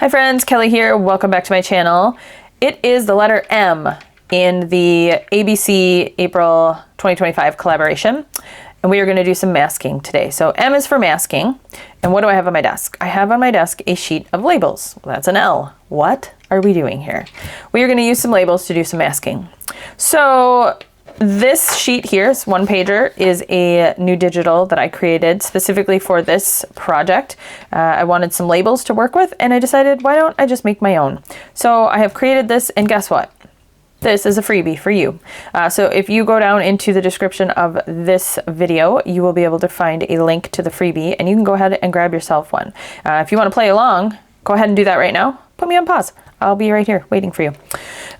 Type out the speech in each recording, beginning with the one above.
Hi friends, Kelly here. Welcome back to my channel. It is the letter M in the ABC April 2025 collaboration, and we are going to do some masking today. So M is for masking, and what do I have on my desk? I have on my desk a sheet of labels. Well, that's an L. What are we doing here? We are going to use some labels to do some masking. So this sheet here, this one pager, is a new digital that I created specifically for this project. I wanted some labels to work with, and I decided, why don't I just make my own? So I have created this, and guess what? This is a freebie for you. So if you go down into the description of this video, you will be able to find a link to the freebie, and you can go ahead and grab yourself one. If you want to play along, go ahead and do that right now. Put me on pause. I'll be right here waiting for you.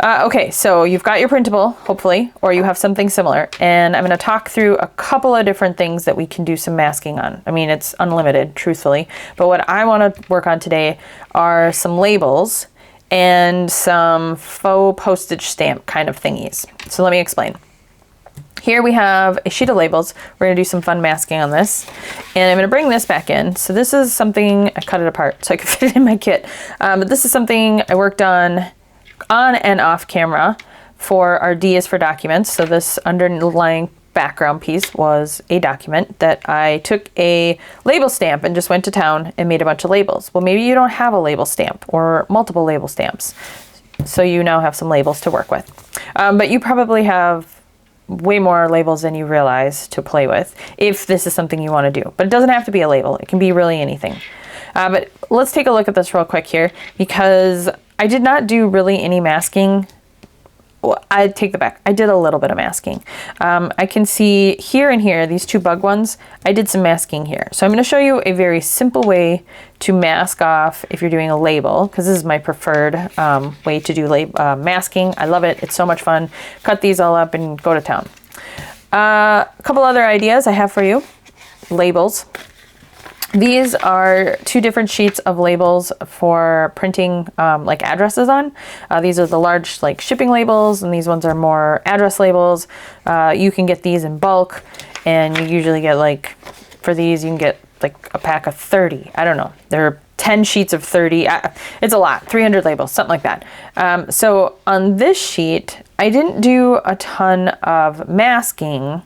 Okay, so you've got your printable, hopefully, or you have something similar, and I'm going to talk through a couple of different things that we can do some masking on. I mean, it's unlimited, truthfully, but what I want to work on today are some labels and some faux postage stamp kind of thingies. So let me explain. Here we have a sheet of labels. We're going to do some fun masking on this. And I'm going to bring this back in. So this is something, I cut it apart so I could fit it in my kit. But this is something I worked on and off camera for our D is for documents. So this underlying background piece was a document that I took a label stamp and just went to town and made a bunch of labels. Well, maybe you don't have a label stamp or multiple label stamps. So you now have some labels to work with. But you probably have way more labels than you realize to play with if this is something you want to do. But it doesn't have to be a label. It can be really anything. But let's take a look at this real quick here, because I did not do really any masking. Well, I take that back. I did a little bit of masking. I can see here and here, these two bug ones, I did some masking here. So I'm going to show you a very simple way to mask off if you're doing a label, because this is my preferred way to do masking. I love it. It's so much fun. Cut these all up and go to town. A couple other ideas I have for you. Labels. These are two different sheets of labels for printing like addresses on. These are the large like shipping labels, and these ones are more address labels. You can get these in bulk, and you usually get like, for these you can get like a pack of 30. I don't know. There are 10 sheets of 30. It's a lot. 300 labels, something like that. So on this sheet, I didn't do a ton of masking,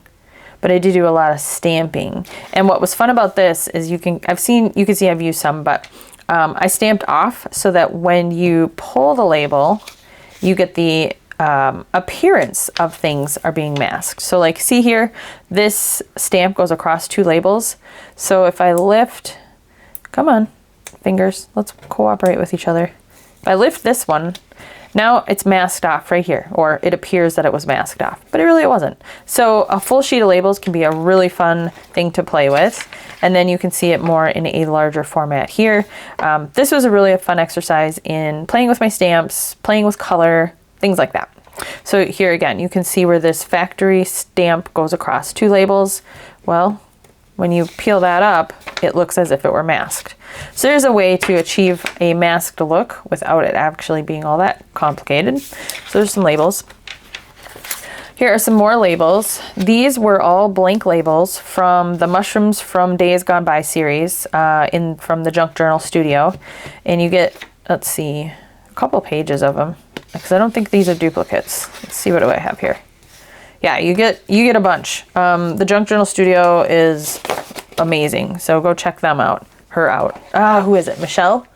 but I did do a lot of stamping. And what was fun about this is you can see I've used some, but I stamped off so that when you pull the label, you get the appearance of things are being masked. So like, see here, this stamp goes across two labels. So if I lift, come on, fingers, let's cooperate with each other. If I lift this one, now it's masked off right here, or it appears that it was masked off, but it wasn't. So a full sheet of labels can be a really fun thing to play with, and then you can see it more in a larger format here. This was a fun exercise in playing with my stamps, playing with color, things like that. So here again, you can see where this factory stamp goes across two labels. Well, when you peel that up, it looks as if it were masked. So there's a way to achieve a masked look without it actually being all that complicated. So there's some labels. Here are some more labels. These were all blank labels from the Mushrooms from Days Gone By series from the Junk Journal Studio. And you get, let's see, a couple pages of them, because I don't think these are duplicates. Let's see, what do I have here? Yeah, you get a bunch. The Junk Journal Studio is amazing, so go check them out. Her out. Who is it? Michelle?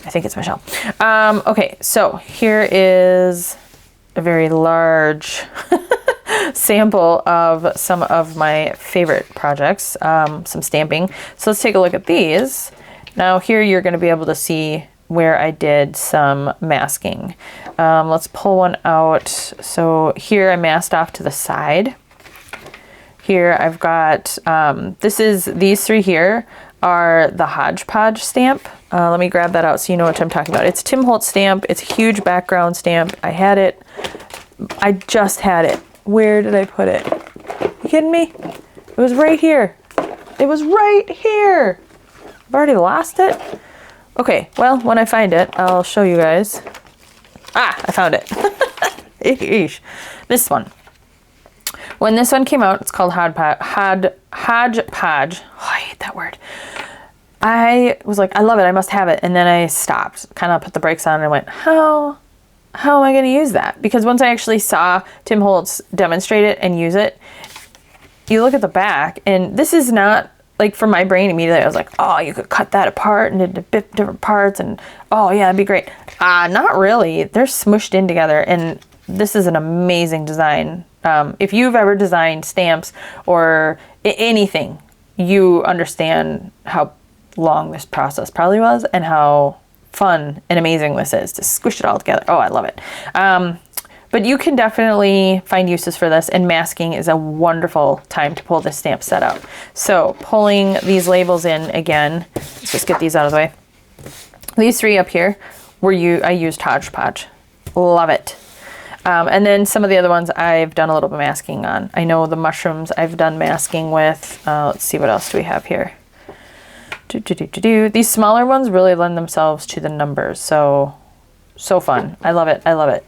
I think it's Michelle. Okay, so here is a very large sample of some of my favorite projects, some stamping. So let's take a look at these. Now here you're going to be able to see where I did some masking. Let's pull one out. So here I masked off to the side. Here I've got, these three here are the Hodgepodge stamp. Let me grab that out so you know what I'm talking about. It's Tim Holtz stamp. It's a huge background stamp. I had it. I just had it. Where did I put it? You kidding me? It was right here. It was right here. I've already lost it. Okay, well, when I find it, I'll show you guys. I found it. This one. When this one came out, it's called Hodgepodge. Oh, I hate that word. I was like, I love it, I must have it. And then I stopped, kind of put the brakes on and went, how am I going to use that? Because once I actually saw Tim Holtz demonstrate it and use it, you look at the back, and this is not, like, for my brain immediately, I was like, oh, you could cut that apart into different parts, and oh yeah, that'd be great. Not really. They're smushed in together, and this is an amazing design. If you've ever designed stamps or anything, you understand how long this process probably was and how fun and amazing this is to squish it all together. Oh, I love it. But you can definitely find uses for this, and masking is a wonderful time to pull this stamp set out. So pulling these labels in again, let's just get these out of the way. These three up here I used Hodgepodge. Love it. And then some of the other ones I've done a little bit of masking on. I know the mushrooms I've done masking with. Let's see, what else do we have here? These smaller ones really lend themselves to the numbers. So fun. I love it. I love it.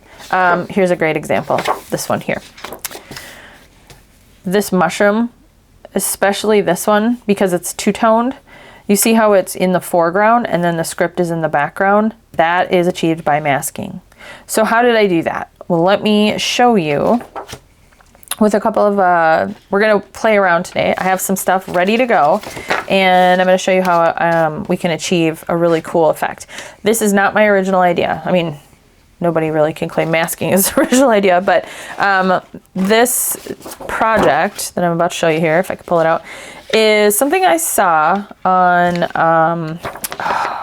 Here's a great example. This one here. This mushroom, especially this one, because it's two-toned, you see how it's in the foreground and then the script is in the background? That is achieved by masking. So how did I do that? Well, let me show you with a couple of, we're going to play around today. I have some stuff ready to go, and I'm going to show you how we can achieve a really cool effect. This is not my original idea. I mean, nobody really can claim masking is the original idea, but this project that I'm about to show you here, if I could pull it out, is something I saw on,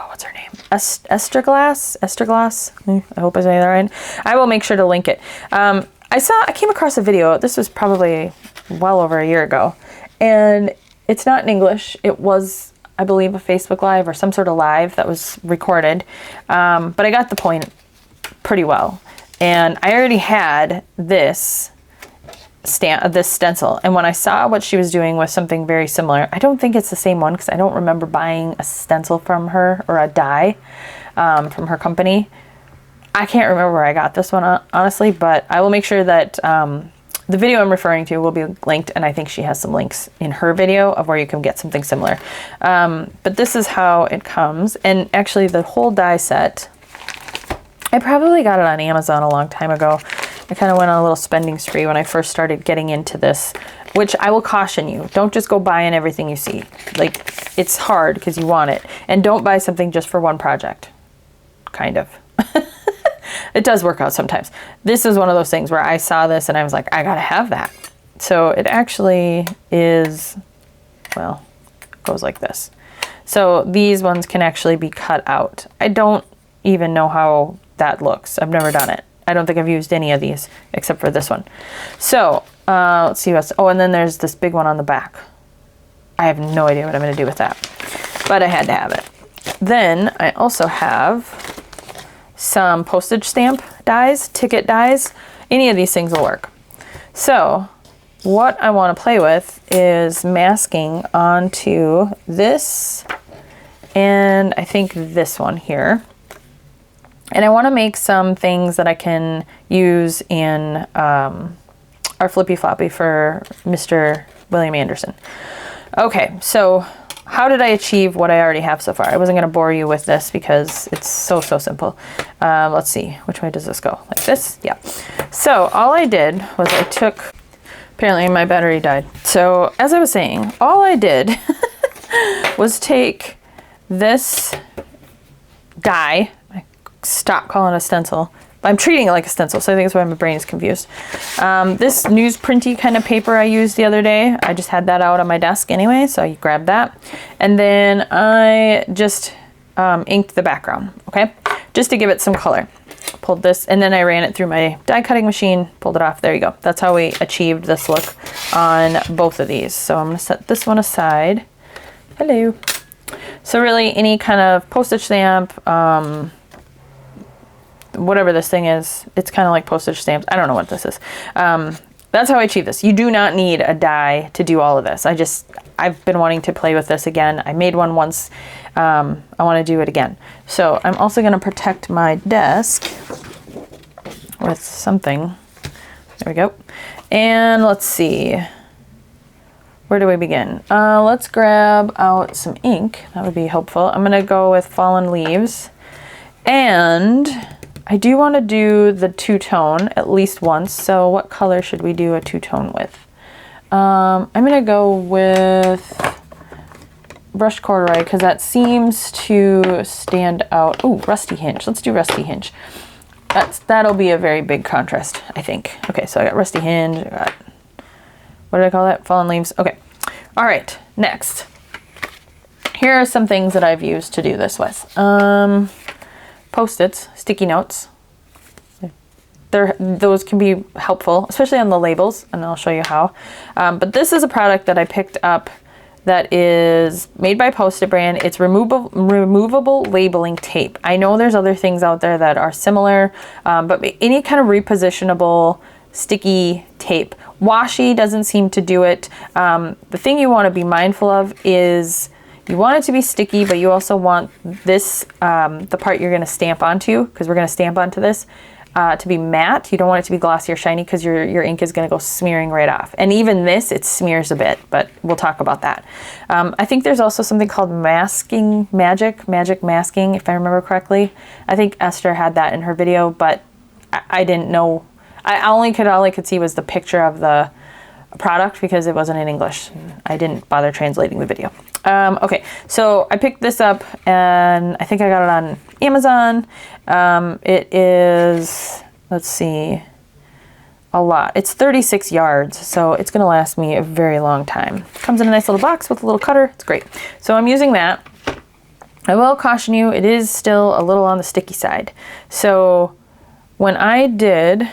what's her name? Esther Glas? Esther Glas? I hope I say that right. I will make sure to link it. I came across a video, this was probably well over a year ago, and it's not in English. It was, I believe, a Facebook Live or some sort of live that was recorded, but I got the point pretty well. And I already had this stencil, and when I saw what she was doing with something very similar, I don't think it's the same one because I don't remember buying a stencil from her or a die from her company. I can't remember where I got this one, honestly, but I will make sure that the video I'm referring to will be linked, and I think she has some links in her video of where you can get something similar. But this is how it comes, and actually the whole die set, I probably got it on Amazon a long time ago. I kind of went on a little spending spree when I first started getting into this, which I will caution you, don't just go buying everything you see. Like, it's hard because you want it, and don't buy something just for one project, kind of. It does work out sometimes. This is one of those things where I saw this and I was like, I gotta have that. So it actually is, well, it goes like this. So these ones can actually be cut out. I don't even know how that looks. I've never done it. I don't think I've used any of these except for this one. So let's see what's, oh, and then there's this big one on the back. I have no idea what I'm gonna do with that, but I had to have it. Then I also have some postage stamp dies, ticket dies. Any of these things will work. So what I want to play with is masking onto this, and I think this one here. And I want to make some things that I can use in our Flippy Floppy for Mr. William Anderson. Okay, so how did I achieve what I already have so far? I wasn't going to bore you with this because it's so simple. Let's see, which way does this go? Like this? Yeah. So all I did was I took, apparently my battery died. So as I was saying, all I did was take this die, I stopped calling it a stencil, but I'm treating it like a stencil, so I think that's why my brain is confused. This newsprinty kind of paper I used the other day, I just had that out on my desk anyway, so you grab that. And then I just inked the background, okay? Just to give it some color. Pulled this, and then I ran it through my die cutting machine, pulled it off, there you go. That's how we achieved this look on both of these. So I'm gonna set this one aside. Hello. So really any kind of postage stamp, whatever this thing is, it's kind of like postage stamps. I don't know what this is. That's how I achieve this. You do not need a die to do all of this. I've been wanting to play with this again. I made one once. I want to do it again. So I'm also going to protect my desk with something. There we go. And let's see. Where do we begin? Let's grab out some ink. That would be helpful. I'm gonna go with Fallen Leaves. And I do want to do the two-tone at least once. So what color should we do a two-tone with? I'm gonna go with Brushed Corduroy because that seems to stand out. Ooh, Rusty Hinge. Let's do Rusty Hinge. That'll be a very big contrast, I think. Okay, so I got Rusty Hinge. I got, what did I call that? Fallen Leaves. Okay. All right, next. Here are some things that I've used to do this with. Post-its, sticky notes. Those can be helpful, especially on the labels, and I'll show you how. But this is a product that I picked up that is made by Post-it brand. It's removable labeling tape. I know there's other things out there that are similar, but any kind of repositionable sticky tape. Washi doesn't seem to do it. The thing you want to be mindful of is you want it to be sticky, but you also want this, the part you're going to stamp onto, because we're going to stamp onto this, to be matte. You don't want it to be glossy or shiny because your ink is going to go smearing right off. And even this, it smears a bit, but we'll talk about that. I think there's also something called magic masking, if I remember correctly. I think Esther had that in her video, but I didn't know. All I could see was the picture of the product because it wasn't in English. I didn't bother translating the video. Okay, so I picked this up and I think I got it on Amazon. It is, let's see, a lot. It's 36 yards, so it's gonna last me a very long time. Comes in a nice little box with a little cutter. It's great. So I'm using that. I will caution you, it is still a little on the sticky side. So when I did,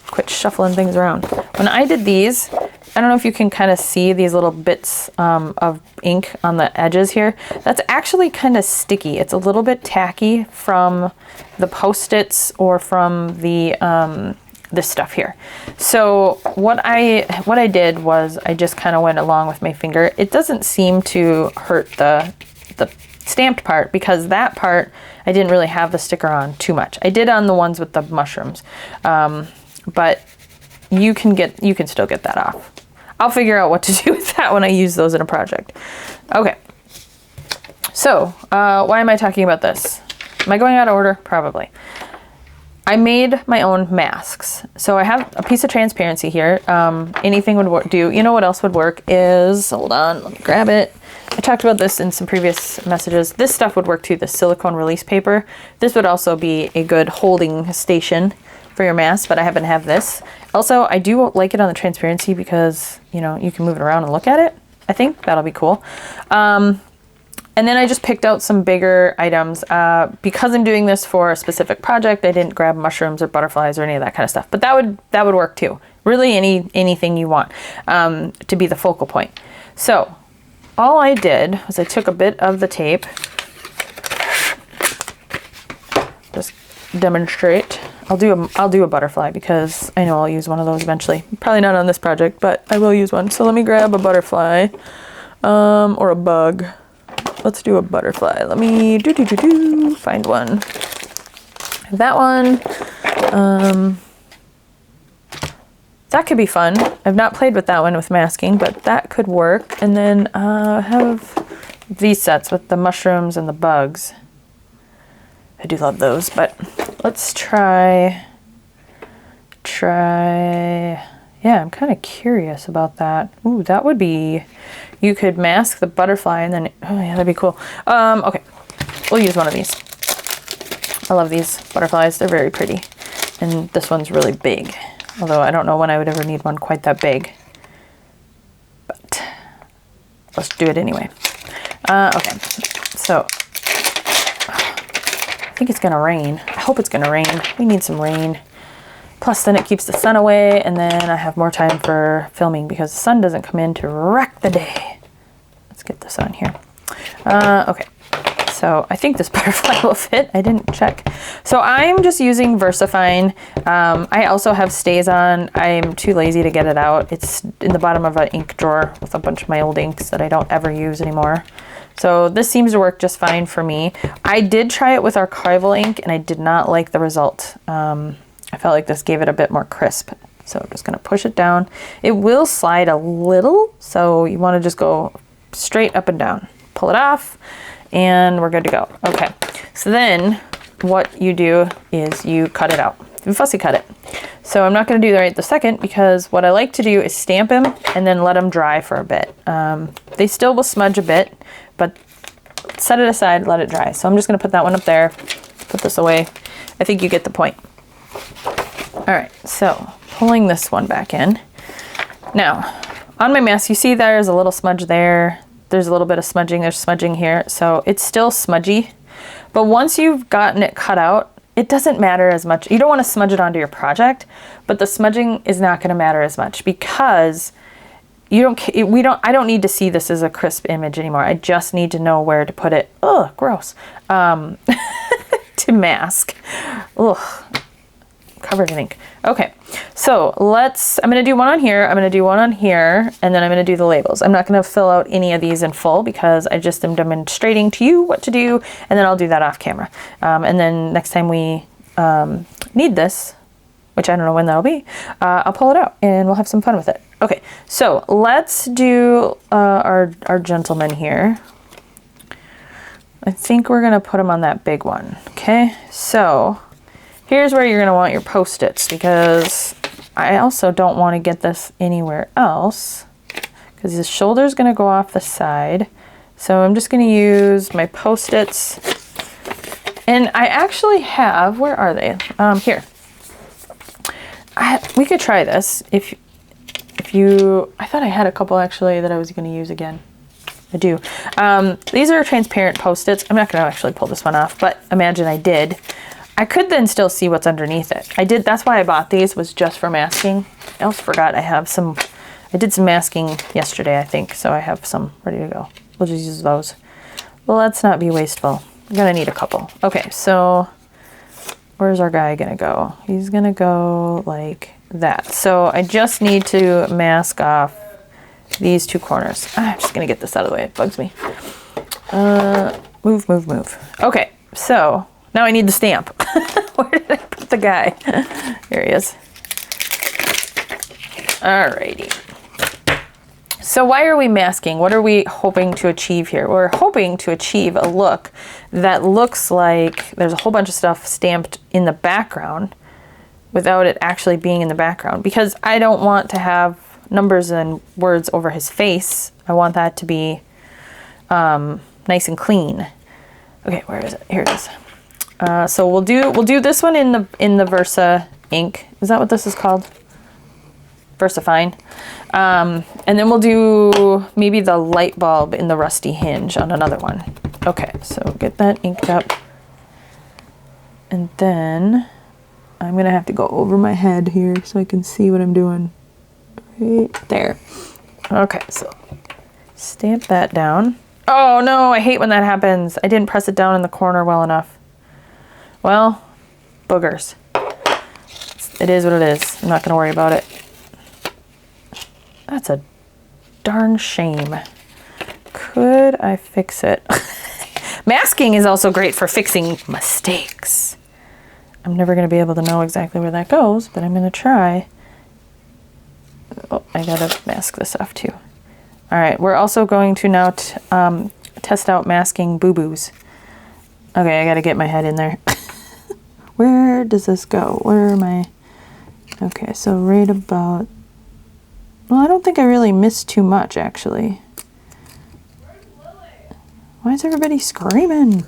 quit shuffling things around. When I did these, I don't know if you can kind of see these little bits of ink on the edges here. That's actually kind of sticky. It's a little bit tacky from the Post-its or from the this stuff here. So what I did was I just kind of went along with my finger. It doesn't seem to hurt the stamped part because that part I didn't really have the sticker on too much. I did on the ones with the mushrooms, but you can still get that off. I'll figure out what to do with that when I use those in a project. Okay, so why am I talking about this? Am I going out of order? Probably. I made my own masks. So I have a piece of transparency here. Anything would do. You know what else would work is, hold on, let me grab it. I talked about this in some previous messages. This stuff would work too, the silicone release paper. This would also be a good holding station for your mask, but I happen to have this. Also, I do like it on the transparency because, you know, you can move it around and look at it. I think that'll be cool. And then I just picked out some bigger items. Because I'm doing this for a specific project, I didn't grab mushrooms or butterflies or any of that kind of stuff, but that would work too. Really anything you want to be the focal point. So all I did was I took a bit of the tape, just demonstrate. I'll do a butterfly because I know I'll use one of those eventually. Probably not on this project, but I will use one. So let me grab a butterfly or a bug. Let's do a butterfly. Let me find one. That one. That could be fun. I've not played with that one with masking, but that could work. And then have these sets with the mushrooms and the bugs. I do love those, but let's try. Yeah, I'm kind of curious about that. Ooh, that would be, you could mask the butterfly and then, oh yeah, that'd be cool. Okay, we'll use one of these. I love these butterflies. They're very pretty. And this one's really big. Although I don't know when I would ever need one quite that big. But let's do it anyway. Okay, so I think it's gonna rain. I hope it's gonna rain. We need some rain. Plus then it keeps the sun away and then I have more time for filming because the sun doesn't come in to wreck the day. Let's get this on here. Okay, so I think this butterfly will fit. I didn't check. So I'm just using VersaFine. I also have StazOn. I'm too lazy to get it out. It's in the bottom of an ink drawer with a bunch of my old inks that I don't ever use anymore. So this seems to work just fine for me. I did try it with archival ink and I did not like the result. I felt like this gave it a bit more crisp. So I'm just gonna push it down. It will slide a little, so you wanna just go straight up and down. Pull it off, and we're good to go. Okay, so then what you do is you cut it out. You fussy cut it. So I'm not gonna do that right this second because what I like to do is stamp him and then let them dry for a bit. They still will smudge a bit, but set it aside, let it dry. So I'm just gonna put that one up there, put this away. I think you get the point. All right, so pulling this one back in. Now, on my mask, you see there's a little smudge there. There's a little bit of smudging, there's smudging here. So it's still smudgy, but once you've gotten it cut out, it doesn't matter as much. You don't want to smudge it onto your project, but the smudging is not going to matter as much because I don't need to see this as a crisp image anymore. I just need to know where to put it. Ugh, gross. To mask. Ugh, covered in ink. Okay, so I'm gonna do one on here, I'm gonna do one on here, and then I'm gonna do the labels. I'm not gonna fill out any of these in full because I just am demonstrating to you what to do, and then I'll do that off camera. And then next time we need this, which I don't know when that'll be, I'll pull it out and we'll have some fun with it. Okay, so let's do our gentleman here. I think we're gonna put him on that big one. Okay, so here's where you're gonna want your Post-its because I also don't want to get this anywhere else because his shoulder's gonna go off the side. So I'm just gonna use my Post-its, and I actually have, where are they? Here. We could try this if you, I thought I had a couple actually that I was gonna use again. I do. These are transparent Post-its. I'm not gonna actually pull this one off, but imagine I did. I could then still see what's underneath it. That's why I bought these, was just for masking. I also forgot I did some masking yesterday, I think, so I have some ready to go. We'll just use those. Well, let's not be wasteful. I'm gonna need a couple. Okay, so where's our guy gonna go? He's gonna go like that. So I just need to mask off these two corners. I'm just gonna get this out of the way, it bugs me. Move, move, move. Okay, so now I need the stamp. Where did I put the guy? Here he is. Alrighty. So why are we masking? What are we hoping to achieve here? We're hoping to achieve a look that looks like there's a whole bunch of stuff stamped in the background without it actually being in the background, because I don't want to have numbers and words over his face. I want that to be nice and clean. Okay, where is it? Here it is. So we'll do this one in the Versa ink. Is that what this is called? VersaFine. And then we'll do maybe the light bulb in the rusty hinge on another one. Okay, so get that inked up. And then I'm gonna have to go over my head here so I can see what I'm doing. Right there. Okay, so stamp that down. Oh no, I hate when that happens. I didn't press it down in the corner well enough. Well, boogers. It is what it is. I'm not gonna worry about it. That's a darn shame. Could I fix it? Masking is also great for fixing mistakes. I'm never gonna be able to know exactly where that goes, but I'm gonna try. Oh, I gotta mask this off too. All right, we're also going to now test out masking boo-boos. Okay, I gotta get my head in there. Where does this go? Where am I? Okay, so right about, well, I don't think I really missed too much, actually. Why is everybody screaming?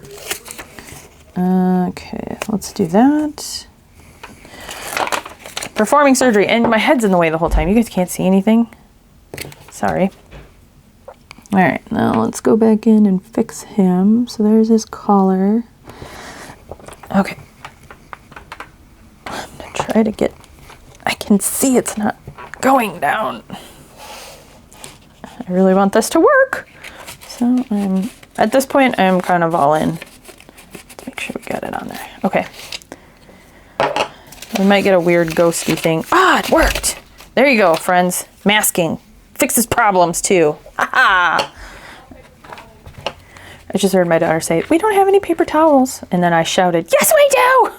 Okay, let's do that. Performing surgery, and my head's in the way the whole time. You guys can't see anything. Sorry. All right, now let's go back in and fix him. So there's his collar. Okay. I'm gonna try to get, I can see it's not going down. I really want this to work. So at this point, I'm kind of all in. Let's make sure we got it on there. Okay. We might get a weird ghosty thing. Ah, it worked. There you go, friends. Masking fixes problems too. Ha-ha. I just heard my daughter say, "We don't have any paper towels." And then I shouted, "Yes, we do!"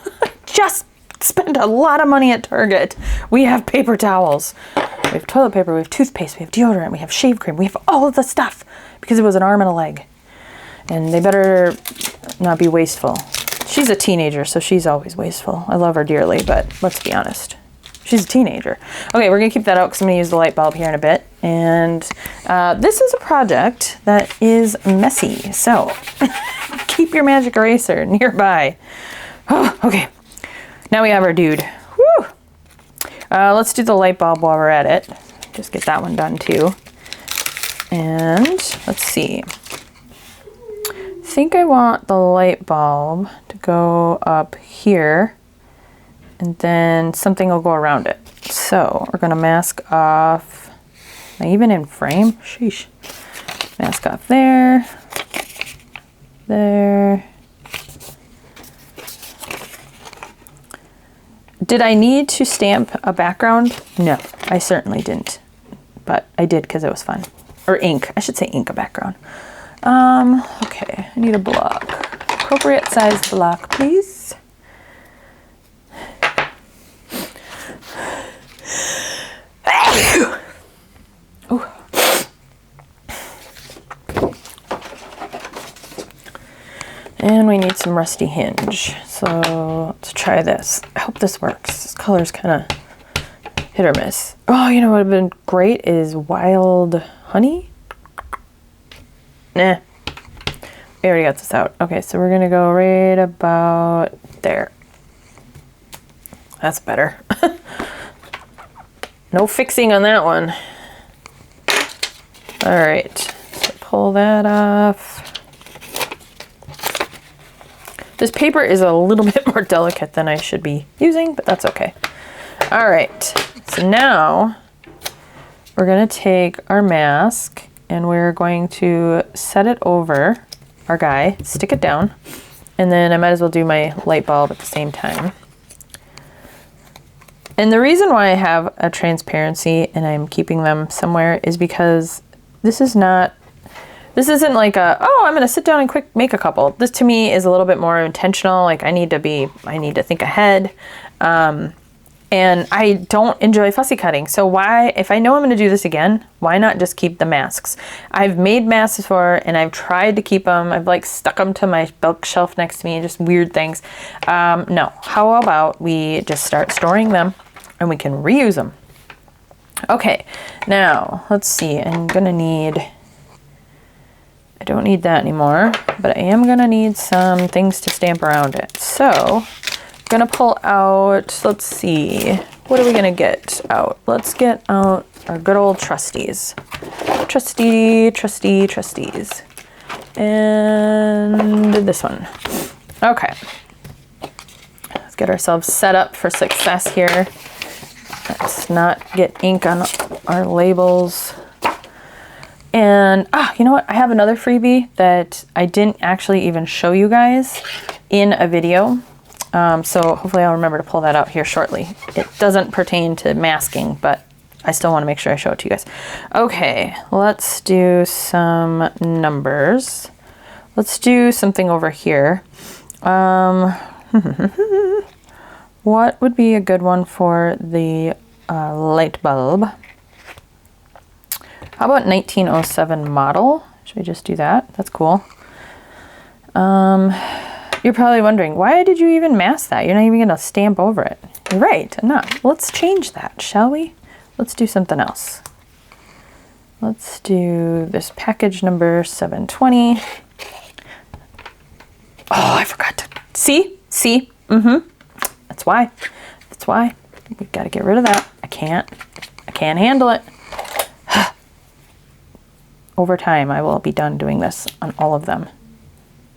Just spend a lot of money at Target. We have paper towels. We have toilet paper, we have toothpaste, we have deodorant, we have shave cream, we have all of the stuff because it was an arm and a leg. And they better not be wasteful. She's a teenager, so she's always wasteful. I love her dearly, but let's be honest. She's a teenager. Okay, we're gonna keep that out because I'm gonna use the light bulb here in a bit. And this is a project that is messy, so keep your magic eraser nearby. Oh, okay, now we have our dude. Woo! Let's do the light bulb while we're at it. Just get that one done too. And let's see. I think I want the light bulb to go up here and then something will go around it. So we're gonna mask off, am I even in frame? Sheesh. Mask off there, there. Did I need to stamp a background? No, I certainly didn't, but I did because it was fun. Or ink, I should say ink a background. Okay, I need a block. Appropriate size block, please. Ooh. And we need some rusty hinge. So let's try this. I hope this works. This color's kind of hit or miss. Oh, you know what would have been great is wild honey. Nah. We already got this out. Okay, so we're gonna go right about there. That's better. No fixing on that one. All right, so pull that off. This paper is a little bit more delicate than I should be using, but that's okay. All right, so now we're gonna take our mask and we're going to set it over our guy, stick it down, and then I might as well do my light bulb at the same time. And the reason why I have a transparency and I'm keeping them somewhere is because this isn't like a, oh, I'm gonna sit down and quick make a couple. This to me is a little bit more intentional. Like I need to think ahead. And I don't enjoy fussy cutting. So why, if I know I'm gonna do this again, why not just keep the masks? I've made masks before and I've tried to keep them. I've like stuck them to my bookshelf next to me, just weird things. No, how about we just start storing them and we can reuse them. Okay, now let's see, I don't need that anymore, but I am gonna need some things to stamp around it. So I'm gonna pull out, let's see, what are we gonna get out? Let's get out our good old trusties. Trusties. And this one. Okay. Let's get ourselves set up for success here. Let's not get ink on our labels. And, you know what? I have another freebie that I didn't actually even show you guys in a video. So hopefully I'll remember to pull that out here shortly. It doesn't pertain to masking, but I still want to make sure I show it to you guys. Okay, let's do some numbers. Let's do something over here. What would be a good one for the light bulb? How about 1907 model? Should we just do that? That's cool. You're probably wondering, why did you even mask that? You're not even gonna stamp over it. You're right, I'm not. Let's change that, shall we? Let's do something else. Let's do this package number 720. Oh, I forgot to, see? That's why. We've got to get rid of that. I can't handle it. Over time, I will be done doing this on all of them.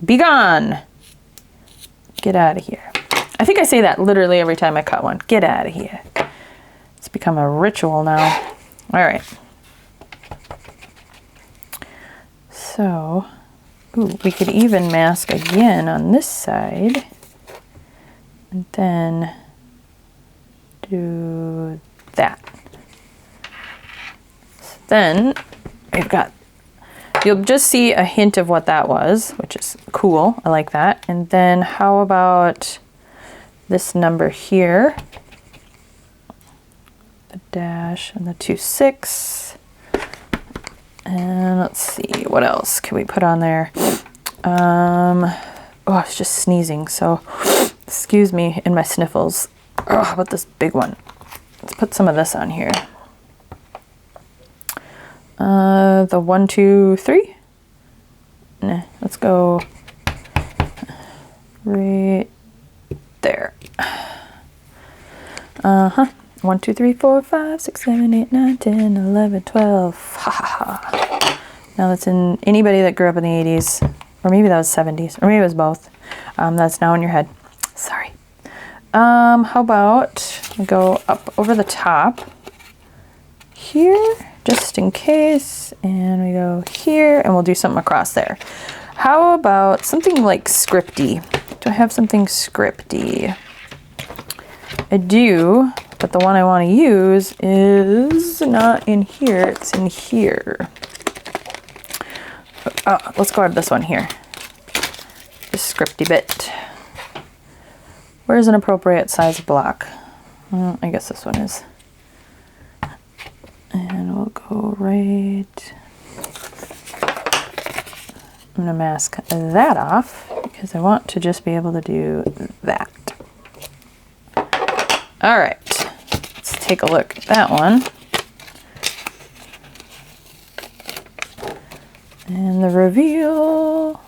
Be gone. Get out of here. I think I say that literally every time I cut one. Get out of here. It's become a ritual now. All right. So, ooh, we could even mask again on this side. And then do that. So then we've got, you'll just see a hint of what that was, which is cool. I like that. And then how about this number here, the dash and the 26. And let's see, what else can we put on there? Oh, I was just sneezing, so excuse me in my sniffles. Oh, how about this big one? Let's put some of this on here. The 1, 2, 3. Nah, let's go right there. 1, 2, 3, 4, 5, 6, 7, 8, 9, 10, 11, 12. Ha ha ha. Now that's in anybody that grew up in the 80s, or maybe that was 70s, or maybe it was both. That's now in your head. Sorry. How about we go up over the top here, just in case, and we go here, and we'll do something across there. How about something like scripty? Do I have something scripty? I do, but the one I want to use is not in here, it's in here. Oh, let's go to this one here. This scripty bit. Where's an appropriate size block? I guess this one is. And we'll go right. I'm gonna mask that off because I want to just be able to do that. All right, let's take a look at that one. And the reveal.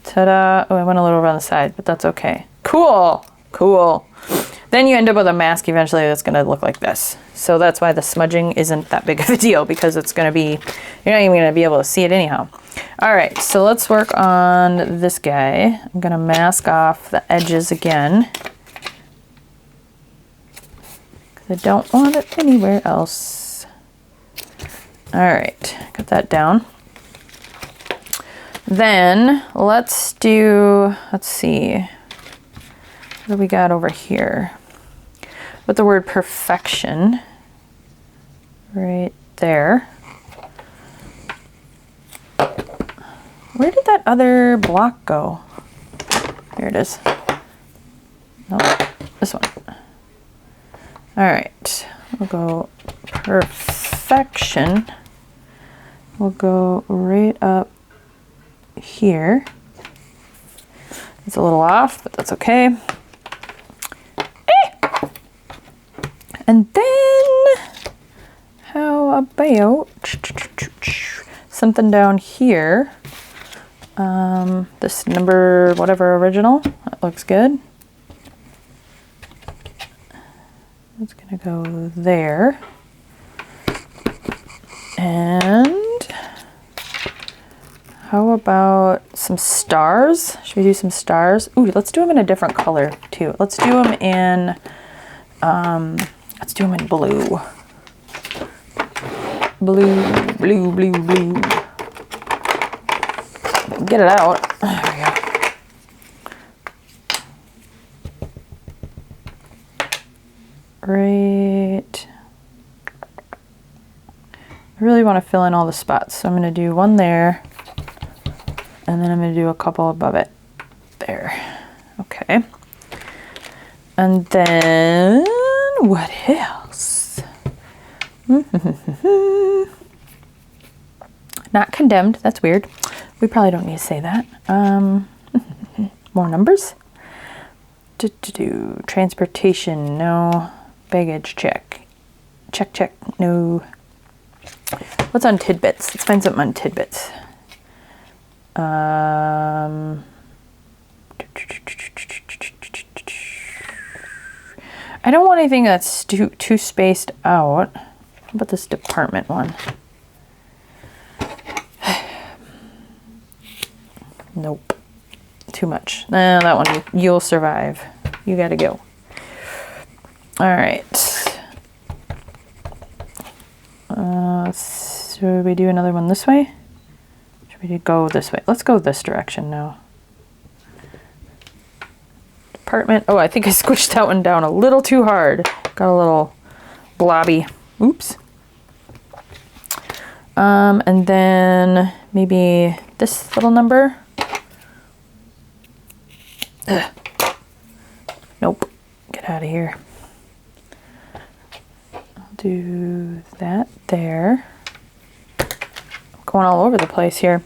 Ta-da! Oh, I went a little around the side, but that's okay. Cool, cool. Then you end up with a mask eventually that's gonna look like this. So that's why the smudging isn't that big of a deal, because it's gonna be, you're not even gonna be able to see it anyhow. All right, so let's work on this guy. I'm gonna mask off the edges again, because I don't want it anywhere else. All right, got that down. Then let's see, what do we got over here? With the word perfection, right there. Where did that other block go? Here it is. No, this one. All right, we'll go perfection. We'll go right up here. It's a little off, but that's okay. And then how about something down here? This number, whatever, original, that looks good. It's gonna go there. And how about some stars? Should we do some stars? Ooh, let's do them in a different color too. Let's do them in, blue. Blue, blue, blue, blue. Get it out. There we go. Right. I really want to fill in all the spots, so I'm going to do one there, and then I'm going to do a couple above it. There. Okay. And then what else? Not condemned. That's weird. We probably don't need to say that. More numbers. Transportation. No. Baggage. Check. Check, check. No. What's on tidbits? Let's find something on tidbits. I don't want anything that's too spaced out. How about this department one? Nope. Too much. Nah, that one, you'll survive. You gotta go. All right. Should we do another one this way? Should we go this way? Let's go this direction now. Department. Oh, I think I squished that one down a little too hard. Got a little blobby. Oops. And then maybe this little number. Ugh. Nope. Get out of here. I'll do that there. I'm going all over the place here.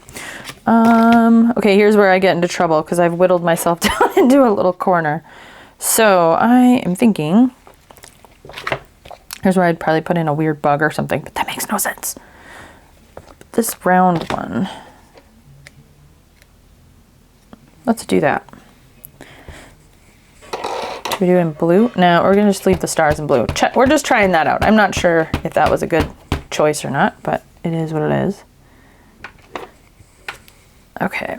Okay, here's where I get into trouble because I've whittled myself down into a little corner. So I am thinking, here's where I'd probably put in a weird bug or something, but that makes no sense. This round one, let's do that. Should we do it in blue? No, we're gonna just leave the stars in blue. We're just trying that out. I'm not sure if that was a good choice or not, but it is what it is. Okay.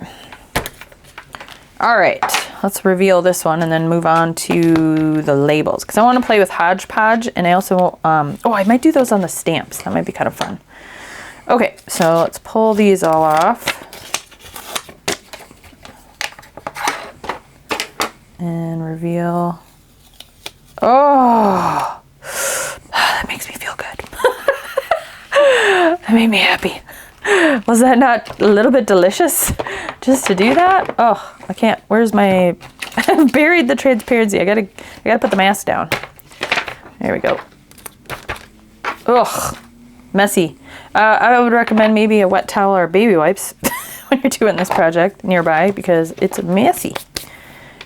All right, let's reveal this one and then move on to the labels because I want to play with hodgepodge, and I also, oh, I might do those on the stamps. That might be kind of fun. Okay, so let's pull these all off. And reveal. Oh, that makes me feel good. That made me happy. Was that not a little bit delicious just to do that? Oh, I can't. Where's my, I've buried the transparency. I gotta put the mask down. There we go. Ugh, messy. I would recommend maybe a wet towel or baby wipes when you're doing this project nearby because it's messy.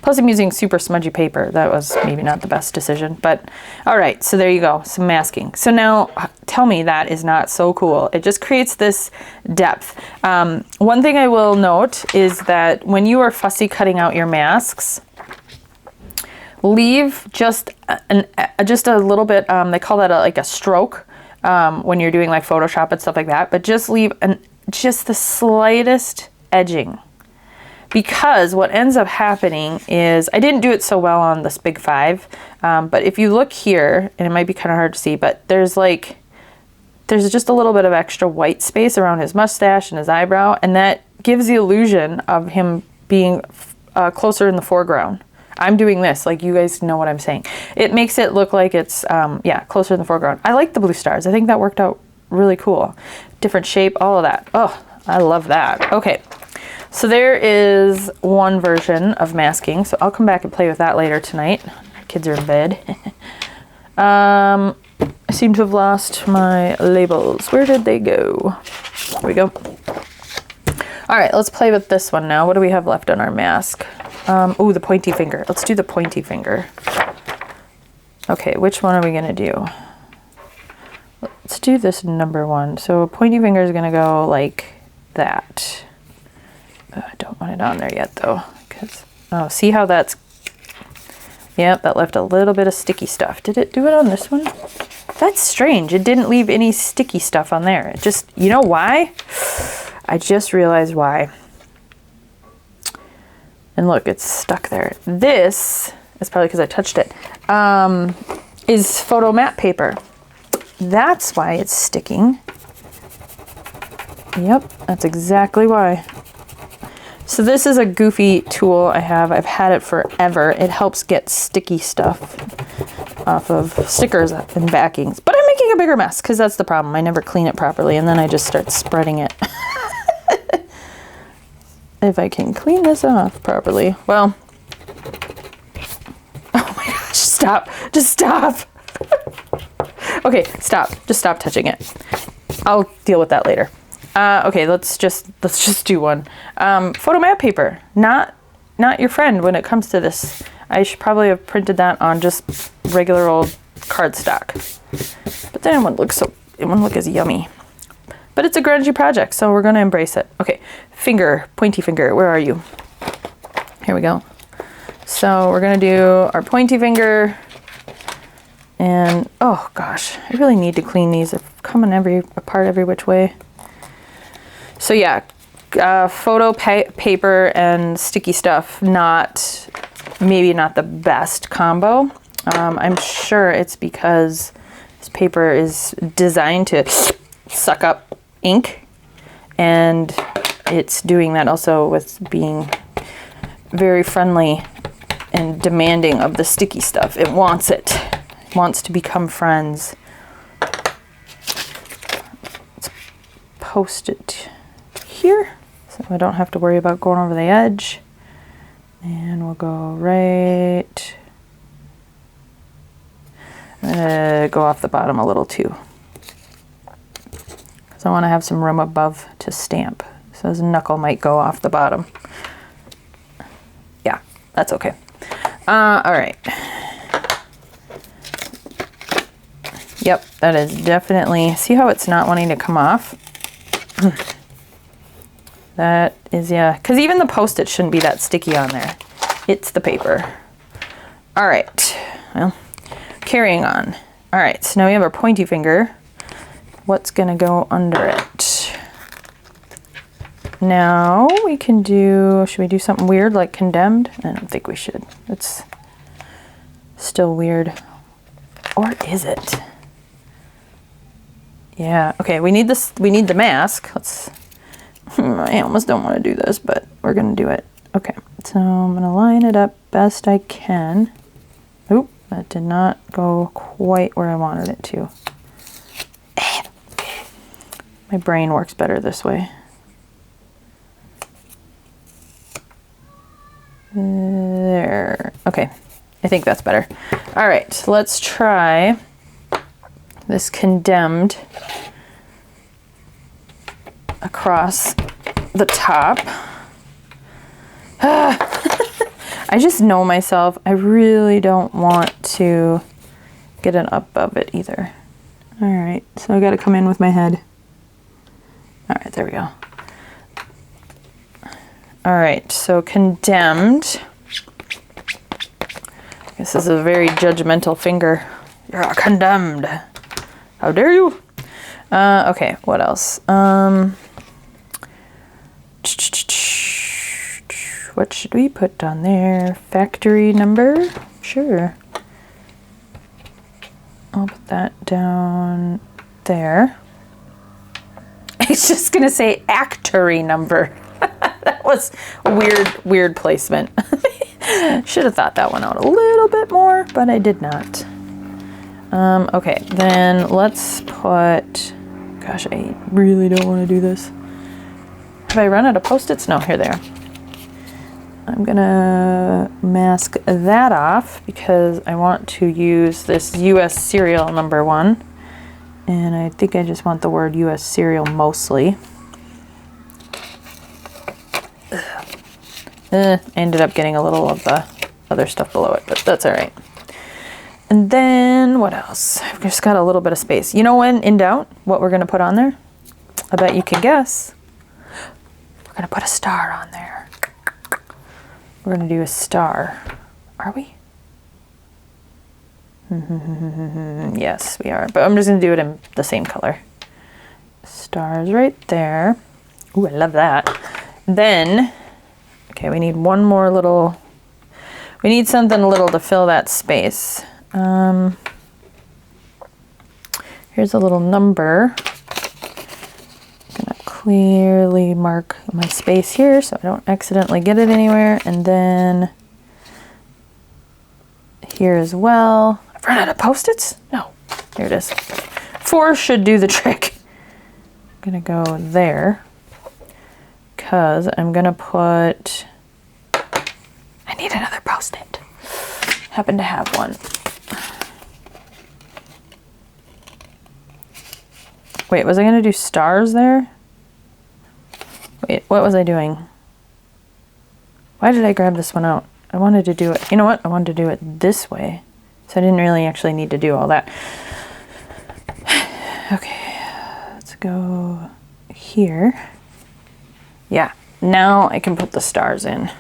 Plus I'm using super smudgy paper. That was maybe not the best decision, but all right, so there you go, some masking. So now tell me that is not so cool. It just creates this depth. One thing I will note is that when you are fussy cutting out your masks, leave just a little bit, they call that like a stroke when you're doing like Photoshop and stuff like that, but just leave just the slightest edging. Because what ends up happening is, I didn't do it so well on this big 5, but if you look here, and it might be kind of hard to see, but there's just a little bit of extra white space around his mustache and his eyebrow, and that gives the illusion of him being closer in the foreground. I'm doing this, like you guys know what I'm saying. It makes it look like it's, yeah, closer in the foreground. I like the blue stars. I think that worked out really cool. Different shape, all of that. Oh, I love that. Okay. So there is one version of masking. So I'll come back and play with that later tonight. Kids are in bed. I seem to have lost my labels. Where did they go? There we go. All right, let's play with this one now. What do we have left on our mask? Oh, the pointy finger. Let's do the pointy finger. Okay, which one are we gonna do? Let's do this number 1. So pointy finger is gonna go like that. I don't want it on there yet though, because, oh, see how that's, yep, that left a little bit of sticky stuff. Did it do it on this one? That's strange. It didn't leave any sticky stuff on there. It just, you know why? I just realized why. And look, it's stuck there. This is probably because I touched it, is photo matte paper. That's why it's sticking. Yep, that's exactly why. So this is a goofy tool I have. I've had it forever. It helps get sticky stuff off of stickers and backings. But I'm making a bigger mess because that's the problem. I never clean it properly and then I just start spreading it. If I can clean this off properly. Well, oh my gosh, stop. Just stop. Okay, stop. Just stop touching it. I'll deal with that later. Okay, let's just do one. Photo matte paper, not your friend when it comes to this. I should probably have printed that on just regular old cardstock, but then it wouldn't look as yummy. But it's a grungy project, so we're gonna embrace it. Okay, finger, pointy finger, where are you? Here we go. So we're gonna do our pointy finger, and oh gosh, I really need to clean these. They're coming apart every which way. So yeah, photo paper and sticky stuff, maybe not the best combo. I'm sure it's because this paper is designed to suck up ink, and it's doing that also with being very friendly and demanding of the sticky stuff. It wants to become friends. Let's post it here so I don't have to worry about going over the edge, and we'll go right gonna go off the bottom a little too. So I want to have some room above to stamp. So his knuckle might go off the bottom. Yeah, that's okay. All right. Yep, that is definitely, see how it's not wanting to come off? That is, yeah, because even the Post-it shouldn't be that sticky on there. It's the paper. All right, well, carrying on. All right, so now we have our pointy finger. What's gonna go under it? Now we can do, should we do something weird like condemned? I don't think we should. It's still weird. Or is it? Yeah, okay, we need this, we need the mask. Let's, I almost don't want to do this, but we're gonna do it. Okay, so I'm gonna line it up best I can. Oop, that did not go quite where I wanted it to. My brain works better this way. There, okay, I think that's better. All right, let's try this condemned across the top. I just know myself, I really don't want to get it up above it either. All right, so I gotta come in with my head. All right, there we go. All right, so condemned. This is a very judgmental finger. You're condemned. How dare you? Okay, what else? What should we put on there? Factory number? Sure. I'll put that down there. It's just gonna say actory number. That was a weird placement. Should have thought that one out a little bit more, but I did not. Okay, then let's put, gosh, I really don't want to do this. Have I run out of Post-its? No, here they are. I'm gonna mask that off because I want to use this US serial number 1. And I think I just want the word US serial mostly. I ended up getting a little of the other stuff below it, but that's all right. And then what else? I've just got a little bit of space. You know, when in doubt, what we're gonna put on there? I bet you can guess. We're gonna put a star on there. We're gonna do a star. Are we? Yes, we are. But I'm just gonna do it in the same color. Stars right there. Ooh, I love that. Then, okay, we need one more little, we need something little to fill that space. Here's a little number. I'm gonna clearly mark my space here so I don't accidentally get it anywhere. And then here as well. I've run out of Post-its? No, here it is. 4 should do the trick. I'm gonna go there because I'm gonna put, I need another Post-it. Happen to have one. Wait, was I gonna do stars there? Wait, what was I doing? Why did I grab this one out? I wanted to do it, you know what? I wanted to do it this way. So I didn't really actually need to do all that. Okay, let's go here. Yeah, now I can put the stars in.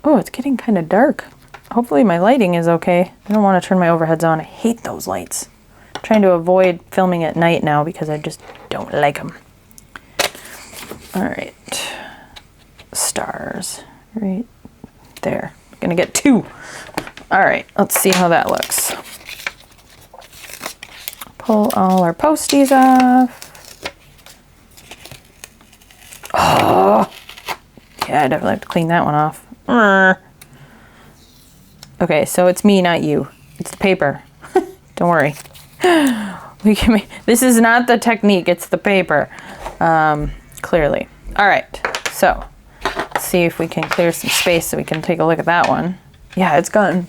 Oh, it's getting kind of dark. Hopefully my lighting is okay. I don't want to turn my overheads on. I hate those lights. I'm trying to avoid filming at night now because I just don't like them. All right, stars right there. I'm gonna get 2. All right, let's see how that looks. Pull all our posties off. Oh, yeah, I definitely have to clean that one off. Okay, so it's me, not you. It's the paper. Don't worry. We can make, this is not the technique, it's the paper. Clearly. All right, so let's see if we can clear some space so we can take a look at that one. Yeah, it's gotten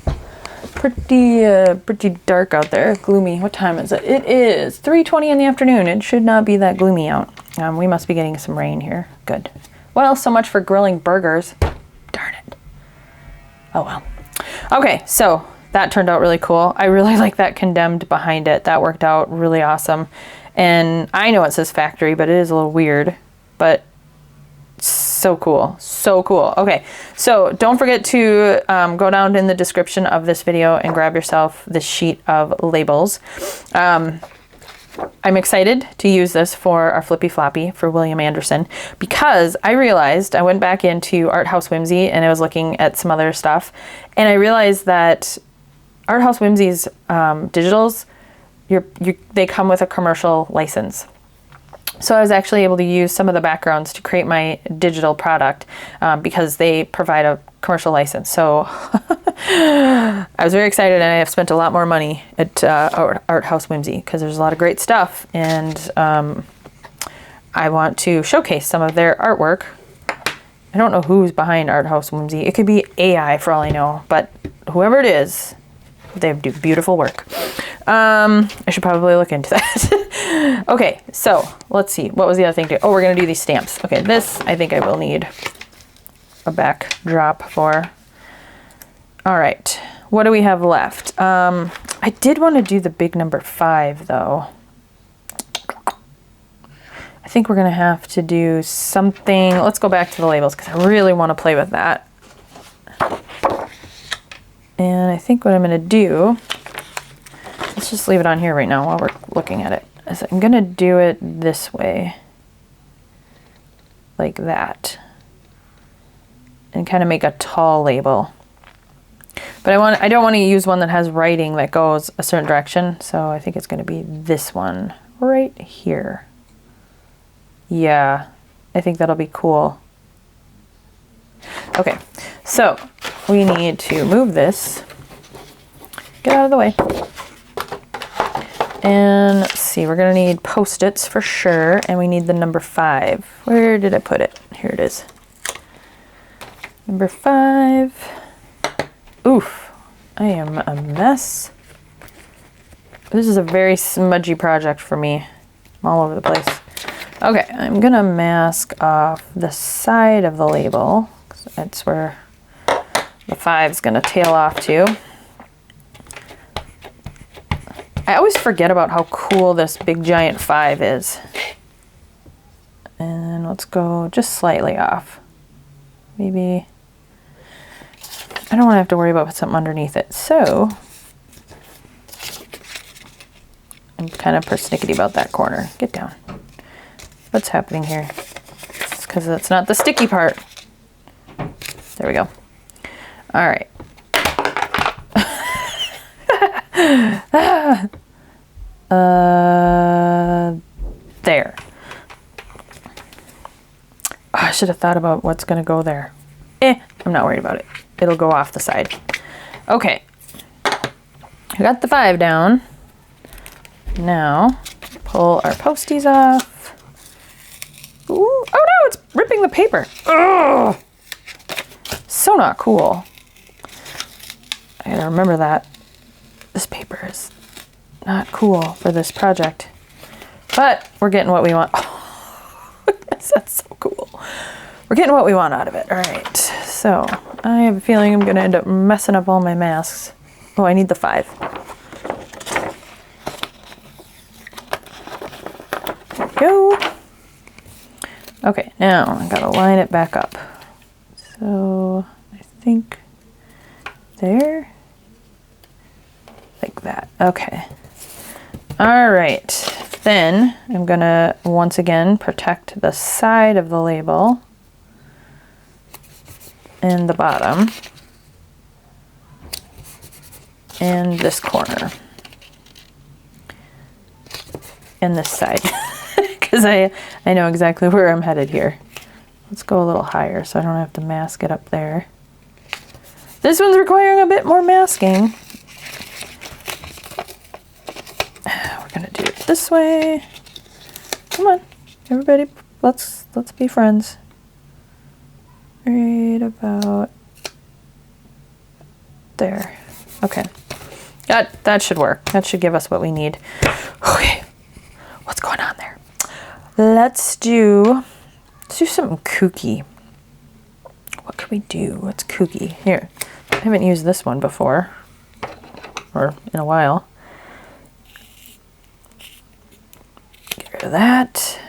pretty dark out there, gloomy. What time is it? It is 3:20 in the afternoon. It should not be that gloomy out. We must be getting some rain here. Good. Well, so much for grilling burgers. Darn it. Oh well. Okay, so that turned out really cool. I really like that condemned behind it. That worked out really awesome. And I know it says factory, but it is a little weird. But so cool. So cool. Okay, so don't forget to go down in the description of this video and grab yourself this sheet of labels. I'm excited to use this for our Flippy Floppy for William Anderson because I realized I went back into Art House Whimsy and I was looking at some other stuff and I realized that Art House Whimsy's digitals, they come with a commercial license. So I was actually able to use some of the backgrounds to create my digital product because they provide a commercial license. So I was very excited and I have spent a lot more money at Art House Whimsy because there's a lot of great stuff and I want to showcase some of their artwork. I don't know who's behind Art House Whimsy. It could be AI for all I know, but whoever it is, they do beautiful work. I should probably look into that. Okay, so let's see. What was the other thing to do? Oh, we're going to do these stamps. Okay, this I think I will need a backdrop for. All right, what do we have left? I did want to do the big number 5 though. I think we're going to have to do something. Let's go back to the labels because I really want to play with that. And I think what I'm going to do, let's just leave it on here right now while we're looking at it, is I'm going to do it this way, like that, and kind of make a tall label. But I don't want to use one that has writing that goes a certain direction, so I think it's going to be this one right here. Yeah, I think that'll be cool. Okay, so we need to move this. Get out of the way. And let's see, we're going to need Post-its for sure, and we need the number 5. Where did I put it? Here it is. Number 5. Oof, I am a mess. This is a very smudgy project for me. I'm all over the place. Okay, I'm gonna mask off the side of the label. That's where the 5 is gonna tail off to. I always forget about how cool this big giant 5 is. And let's go just slightly off. Maybe, I don't want to have to worry about something underneath it. So I'm kind of persnickety about that corner. Get down. What's happening here? It's because that's not the sticky part. There we go. All right. There. Oh, I should have thought about what's going to go there. I'm not worried about it. It'll go off the side. Okay. I got the 5 down. Now, pull our posties off. Ooh. Oh no, it's ripping the paper. Ugh. So not cool. I gotta remember that. This paper is not cool for this project. But we're getting what we want. Oh, yes, that's so cool. We're getting what we want out of it. All right, so I have a feeling I'm gonna end up messing up all my masks. Oh, I need the 5. There we go. Okay, now I gotta line it back up. So I think there, like that. Okay. All right, then I'm gonna once again protect the side of the label and the bottom and this corner and this side because I know exactly where I'm headed here. Let's go a little higher so I don't have to mask it up there. This one's requiring a bit more masking. We're gonna do it this way. Come on, everybody, let's be friends. Right about there. Okay. That should work. That should give us what we need. Okay, what's going on there? Let's do something kooky. What can we do? What's kooky? Here, I haven't used this one before, or in a while. Get rid of that.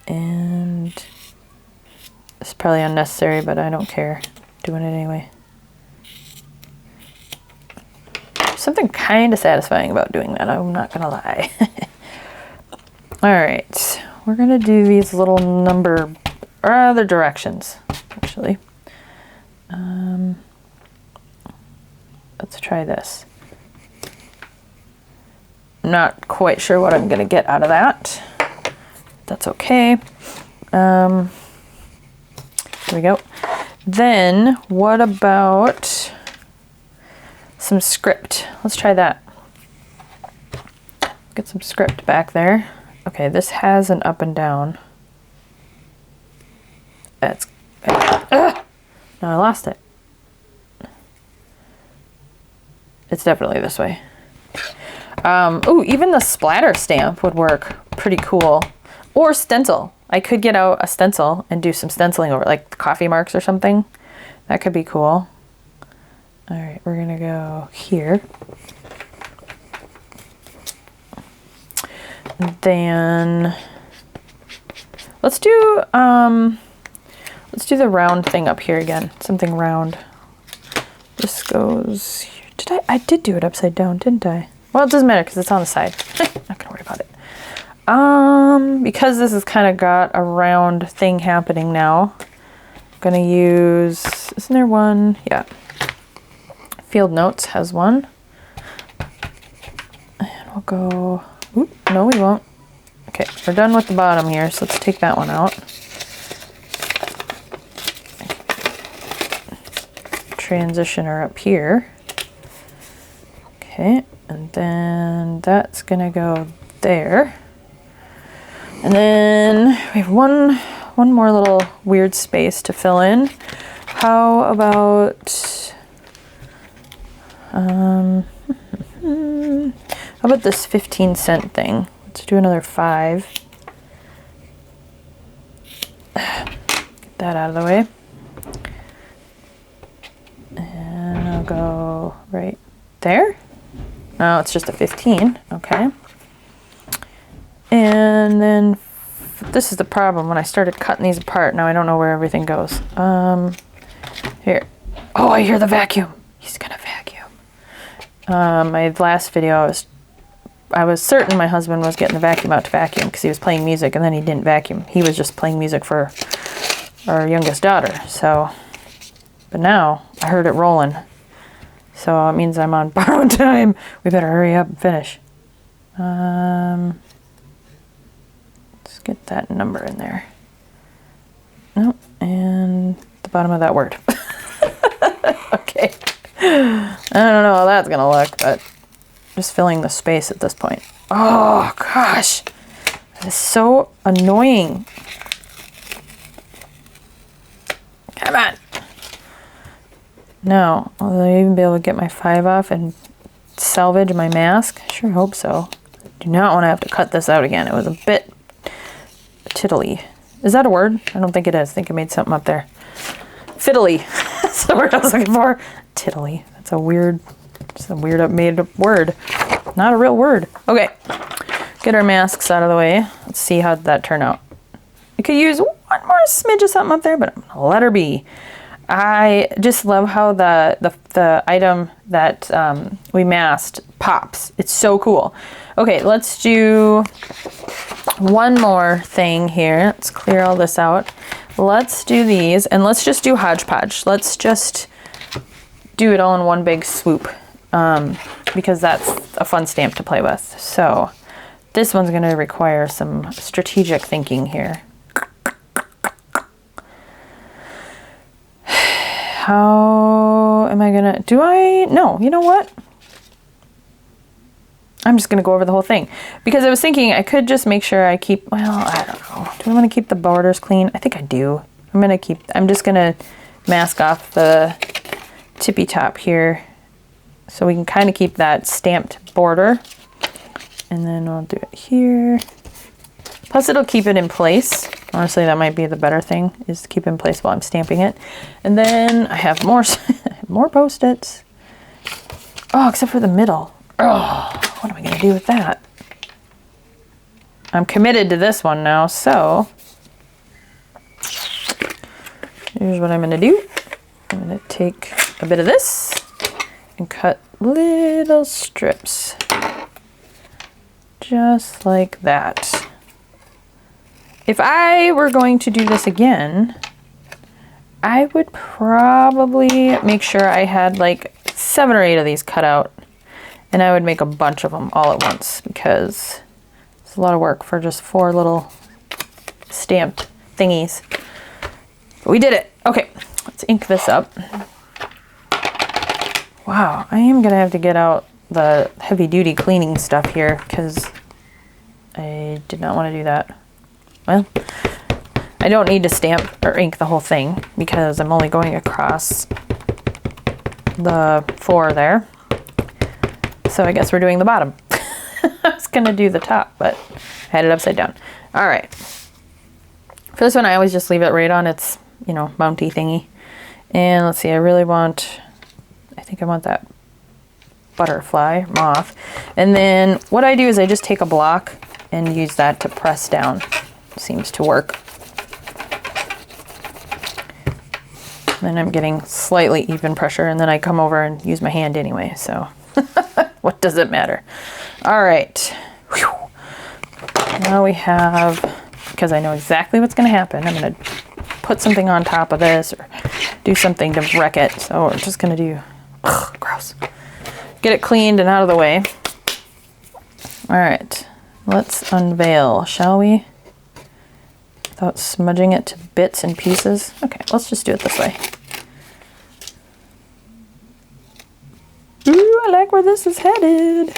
And this is probably unnecessary, but I don't care. Doing it anyway. Something kind of satisfying about doing that, I'm not gonna lie. All right, we're gonna do these little number or other directions, actually. Let's try this. I'm not quite sure what I'm gonna get out of that. That's okay. Here we go. Then what about some script? Let's try that. Get some script back there. Okay, this has an up and down. That's no, I lost it. It's definitely this way. Ooh, even the splatter stamp would work pretty cool. Or stencil. I could get out a stencil and do some stenciling over, like coffee marks or something. That could be cool. All right, we're gonna go here. And then let's do the round thing up here again. Something round. This goes here. I did do it upside down, didn't I? Well, it doesn't matter because it's on the side. Not gonna worry about it. Because this has kind of got a round thing happening now, I'm gonna use, isn't there one? Yeah. Field Notes has one. And we'll go, oop, no we won't. Okay, we're done with the bottom here, so let's take that one out. Transitioner up here. Okay, and then that's gonna go there. And then we have one more little weird space to fill in. How about this 15-cent thing? Let's do another 5. Get that out of the way. And I'll go right there. No, it's just a 15. Okay. And then this is the problem when I started cutting these apart. Now I don't know where everything goes. Here. Oh, I hear the vacuum. He's gonna vacuum. My last video, I was certain my husband was getting the vacuum out to vacuum because he was playing music, and then he didn't vacuum. He was just playing music for our youngest daughter. So, but now I heard it rolling. So it means I'm on borrowed time. We better hurry up and finish. Let's get that number in there. Nope, and the bottom of that word. Okay. I don't know how that's gonna look, but just filling the space at this point. Oh gosh, that is so annoying. Come on. Now, will I even be able to get my 5 off and salvage my mask? I sure hope so. Do not want to have to cut this out again. It was a bit tiddly. Is that a word? I don't think it is. I think I made something up there. Fiddly. That's the word I was looking for. Tiddly. That's a weird, just a weird up made up word. Not a real word. Okay. Get our masks out of the way. Let's see how that turned out. You could use one more smidge of something up there, but I'm gonna let her be. I just love how the item that we masked pops. It's so cool. Okay, let's do one more thing here. Let's clear all this out. Let's do these, and let's just do hodgepodge. Let's just do it all in one big swoop, because that's a fun stamp to play with. So this one's going to require some strategic thinking here. How am I gonna, no, you know what? I'm just gonna go over the whole thing because I was thinking I could just make sure I keep, well, I don't know. Do I want to keep the borders clean? I think I do. I'm just gonna mask off the tippy top here so we can kind of keep that stamped border. And then I'll do it here. Plus it'll keep it in place. Honestly, that might be the better thing, is to keep it in place while I'm stamping it. And then I have more, more Post-its. Oh, except for the middle. Oh, what am I gonna do with that? I'm committed to this one now, so here's what I'm gonna do. I'm gonna take a bit of this and cut little strips. Just like that. If I were going to do this again, I would probably make sure I had like 7 or 8 of these cut out, and I would make a bunch of them all at once, because it's a lot of work for just 4 little stamped thingies. But we did it. Okay, let's ink this up. Wow, I am gonna have to get out the heavy duty cleaning stuff here, because I did not want to do that. Well, I don't need to stamp or ink the whole thing, because I'm only going across the 4 there. So I guess we're doing the bottom. I was gonna do the top, but I had it upside down. All right. For this one, I always just leave it right on its, you know, mounty thingy. And let's see, I think I want that butterfly moth. And then what I do is I just take a block and use that to press down. Seems to work. Then I'm getting slightly even pressure, and then I come over and use my hand anyway, so what does it matter? All right. Whew. Now we have, because I know exactly what's going to happen, I'm going to put something on top of this or do something to wreck it. So we're just going to do, gross. Get it cleaned and out of the way. All right, let's unveil, shall we? Without smudging it to bits and pieces. Okay, let's just do it this way. Ooh, I like where this is headed.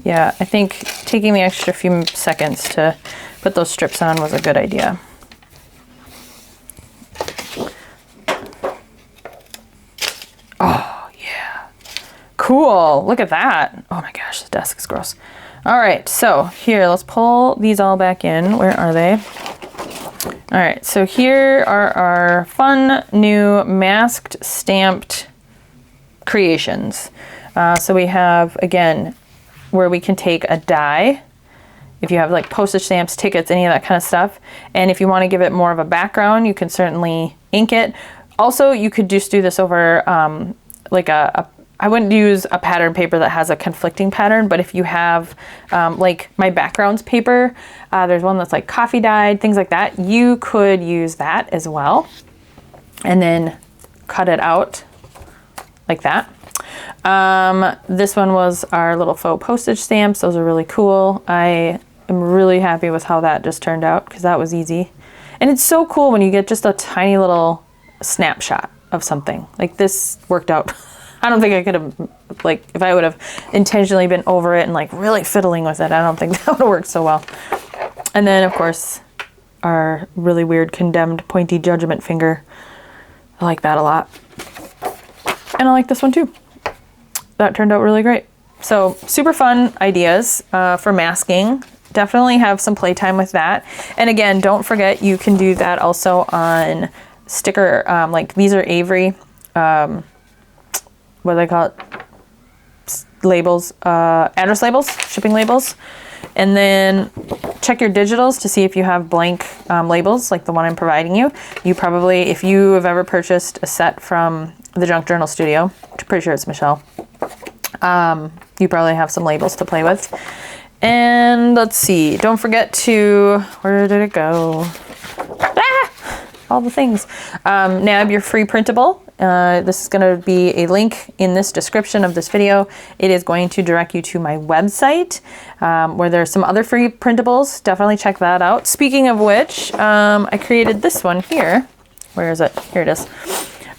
Yeah, I think taking the extra few seconds to put those strips on was a good idea. Oh, yeah. Cool, look at that. Oh my gosh, the desk is gross. All right, so here, let's pull these all back in. Where are they? All right, so here are our fun new masked stamped creations. So we have, again, where we can take a die, if you have like postage stamps, tickets, any of that kind of stuff. And if you want to give it more of a background, you can certainly ink it. Also, you could just do this over like I wouldn't use a pattern paper that has a conflicting pattern, but if you have like my backgrounds paper, there's one that's like coffee dyed, things like that. You could use that as well and then cut it out like that. This one was our little faux postage stamps. Those are really cool. I am really happy with how that just turned out, because that was easy. And it's so cool when you get just a tiny little snapshot of something. Like this worked out. I don't think I could have, like, if I would have intentionally been over it and like really fiddling with it, I don't think that would have worked so well. And then of course, our really weird condemned pointy judgment finger. I like that a lot. And I like this one too. That turned out really great. So super fun ideas for masking. Definitely have some playtime with that. And again, don't forget, you can do that also on sticker, like these are Avery, what do they call it? Labels, address labels, shipping labels. And then check your digitals to see if you have blank labels like the one I'm providing you. You probably, if you have ever purchased a set from the Junk Journal Studio, which I'm pretty sure it's Michelle, you probably have some labels to play with. And let's see, don't forget to, where did it go? All the things. Nab your free printable. This is going to be a link in this description of this video. It is going to direct you to my website where there's some other free printables. Definitely check that out. Speaking of which, I created this one here. Where is it? Here it is.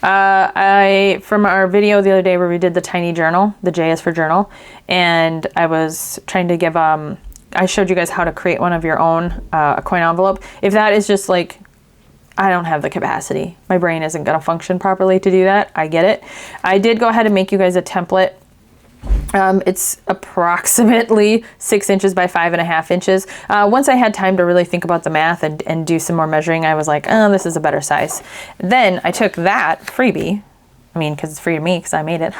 From our video the other day where we did the tiny journal, the J is for journal, and I was trying to give, I showed you guys how to create one of your own, a coin envelope. If that is just like I don't have the capacity. My brain isn't going to function properly to do that. I get it. I did go ahead and make you guys a template. It's approximately 6 inches by 5.5 inches. Once I had time to really think about the math and do some more measuring, I was like, oh, this is a better size. Then I took that freebie, I mean, because it's free to me because I made it,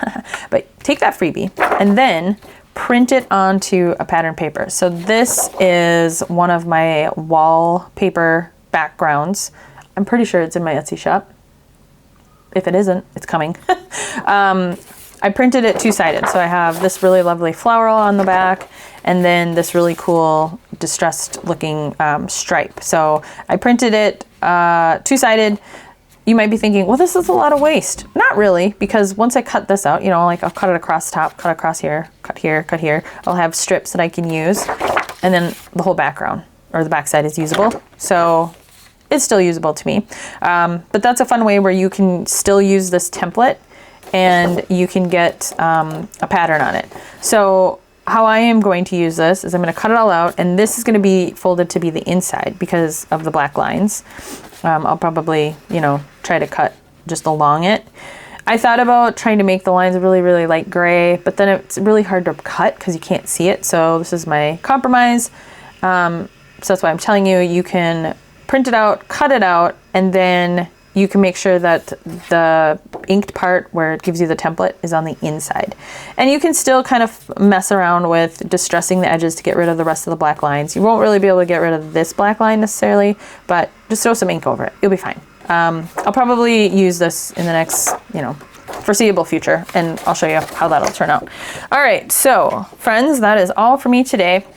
but take that freebie and then print it onto a pattern paper. So this is one of my wallpaper backgrounds. I'm pretty sure it's in my Etsy shop. If it isn't, it's coming. I printed it two-sided. So I have this really lovely floral on the back and then this really cool distressed looking stripe. So I printed it two-sided. You might be thinking, well, this is a lot of waste. Not really, because once I cut this out, you know, like I'll cut it across the top, cut across here, cut here, cut here. I'll have strips that I can use. And then the whole background or the backside is usable. So it's still usable to me. But that's a fun way where you can still use this template and you can get a pattern on it. So how I am going to use this is I'm going to cut it all out, and this is going to be folded to be the inside because of the black lines. I'll probably, you know, try to cut just along it. I thought about trying to make the lines really, really light gray, but then it's really hard to cut because you can't see it. So this is my compromise. So that's why I'm telling you, you can print it out, cut it out, and then you can make sure that the inked part where it gives you the template is on the inside. And you can still kind of mess around with distressing the edges to get rid of the rest of the black lines. You won't really be able to get rid of this black line necessarily, but just throw some ink over it. You'll be fine. I'll probably use this in the next, you know, foreseeable future, and I'll show you how that'll turn out. All right, so friends, that is all for me today.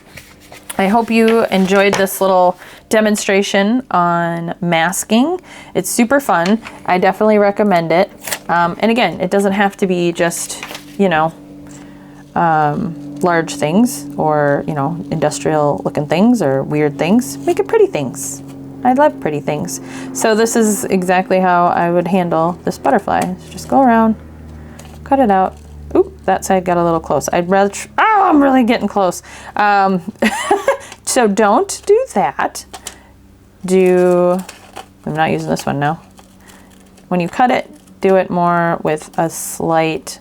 I hope you enjoyed this little demonstration on masking. It's super fun. I definitely recommend it. And again, it doesn't have to be just, you know, large things or, you know, industrial looking things or weird things. Make it pretty things. I love pretty things. So this is exactly how I would handle this butterfly. So just go around, cut it out. Oop, that side got a little close. I'd rather, oh, I'm really getting close. So don't do that. I'm not using this one now. When you cut it, do it more with a slight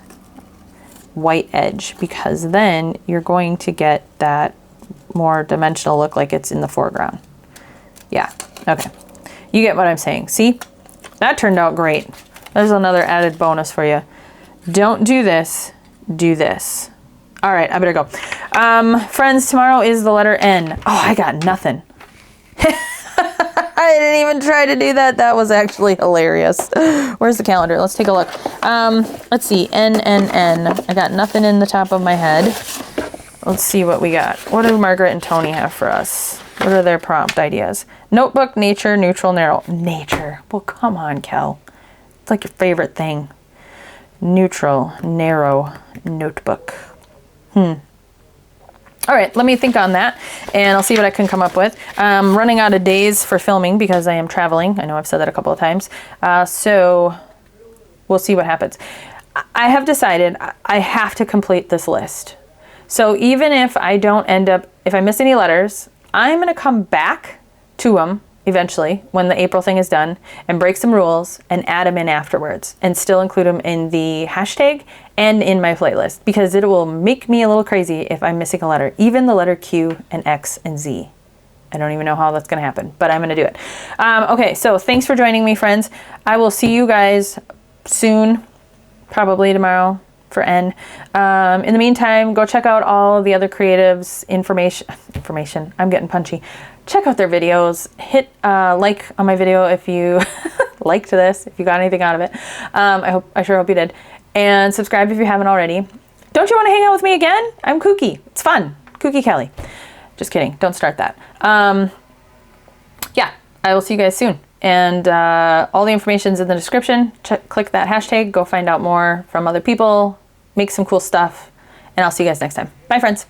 white edge, because then you're going to get that more dimensional look like it's in the foreground. Yeah, okay. You get what I'm saying. See, that turned out great. There's another added bonus for you. Don't do this, do this. All right, I better go. Friends, tomorrow is the letter N. Oh, I got nothing. I didn't even try to do that. That was actually hilarious. Where's the calendar? Let's take a look. Let's see, N. I got nothing in the top of my head. Let's see what we got. What do Margaret and Tony have for us? What are their prompt ideas? Notebook, nature, neutral, narrow. Nature. Well, come on, Kel. It's like your favorite thing. Neutral, narrow, notebook. All right, let me think on that, and I'll see what I can come up with. I'm running out of days for filming because I am traveling. I know I've said that a couple of times. So we'll see what happens. I have decided I have to complete this list. So even if I don't end up, if I miss any letters, I'm going to come back to them eventually when the April thing is done and break some rules and add them in afterwards and still include them in the hashtag and in my playlist, because it will make me a little crazy if I'm missing a letter, even the letter Q and X and Z. I don't even know how that's going to happen, but I'm going to do it. Okay, so thanks for joining me, friends. I will see you guys soon, probably tomorrow for N. In the meantime, go check out all the other creatives' information. I'm getting punchy. Check out their videos. Hit like on my video if you liked this, if you got anything out of it. I sure hope you did. And subscribe if you haven't already. Don't you want to hang out with me again? I'm kooky. It's fun. Kooky Kelly. Just kidding. Don't start that. Yeah, I will see you guys soon. And all the information's in the description. Click that hashtag. Go find out more from other people. Make some cool stuff. And I'll see you guys next time. Bye, friends.